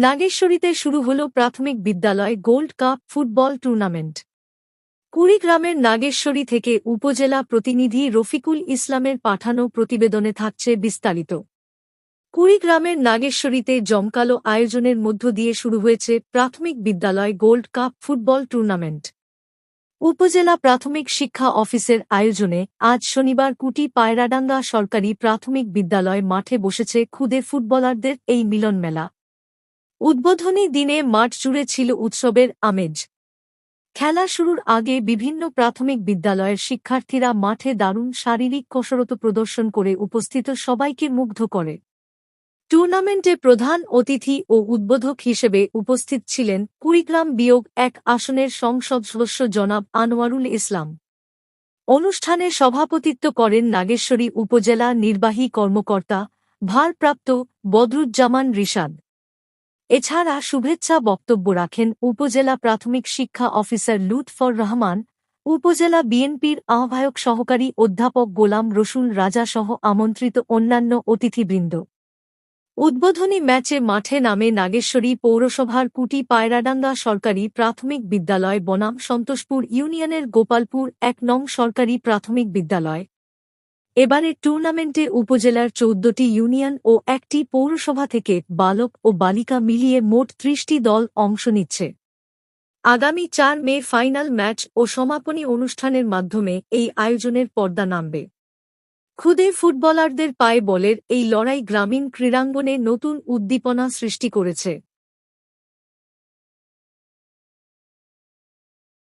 নাগেশ্বরীতে শুরু হল প্রাথমিক বিদ্যালয় গোল্ড কাপ ফুটবল টুর্নামেন্ট। কুড়িগ্রামের নাগেশ্বরী থেকে উপজেলা প্রতিনিধি রফিকুল ইসলামের পাঠানো প্রতিবেদনে থাকছে বিস্তারিত। কুড়িগ্রামের নাগেশ্বরীতে জমকালো আয়োজনের মধ্য দিয়ে শুরু হয়েছে প্রাথমিক বিদ্যালয় গোল্ড কাপ ফুটবল টুর্নামেন্ট। উপজেলা প্রাথমিক শিক্ষা অফিসের আয়োজনে আজ শনিবার কুটি পায়রাডাঙ্গা সরকারি প্রাথমিক বিদ্যালয় মাঠে বসেছে খুদে ফুটবলারদের এই মিলন মেলা। উদ্বোধনী দিনে মাঠ জুড়ে ছিল উৎসবের আমেজ। খেলা শুরুর আগে বিভিন্ন প্রাথমিক বিদ্যালয়ের শিক্ষার্থীরা মাঠে দারুণ শারীরিক কসরত প্রদর্শন করে উপস্থিত সবাইকে মুগ্ধ করে। টুর্নামেন্টে প্রধান অতিথি ও উদ্বোধক হিসেবে উপস্থিত ছিলেন কুড়িগ্রাম বিয়োগ-1 আসনের সংসদ সদস্য জনাব আনোয়ারুল ইসলাম। অনুষ্ঠানে সভাপতিত্ব করেন নাগেশ্বরী উপজেলা নির্বাহী কর্মকর্তা ভারপ্রাপ্ত বদরুজ্জামান রিশাদ। এছাড়া শুভেচ্ছা বক্তব্য রাখেন উপজেলা প্রাথমিক শিক্ষা অফিসার লুৎফর রহমান, উপজেলা বিএনপির আহ্বায়ক সহকারী অধ্যাপক গোলাম রসুল রাজা সহ আমন্ত্রিত অন্যান্য অতিথিবৃন্দ। উদ্বোধনী ম্যাচে মাঠে নামে নাগেশ্বরী পৌরসভার কুটি পায়রাডাঙ্গা সরকারি প্রাথমিক বিদ্যালয় বনাম সন্তোষপুর ইউনিয়নের গোপালপুর ১ নং সরকারি প্রাথমিক বিদ্যালয়। এবারের টুর্নামেন্টে উপজেলার ১৪টি ইউনিয়ন ও ১টি পৌরসভা থেকে বালক ও বালিকা মিলিয়ে মোট ৩০টি দল অংশ নিচ্ছে। আগামী ৪ মে ফাইনাল ম্যাচ ও সমাপনী অনুষ্ঠানের মাধ্যমে এই আয়োজনের পর্দা নামবে। খুদে ফুটবলারদের পায়ে বলের এই লড়াই গ্রামীণ ক্রীড়াঙ্গনে নতুন উদ্দীপনা সৃষ্টি করেছে।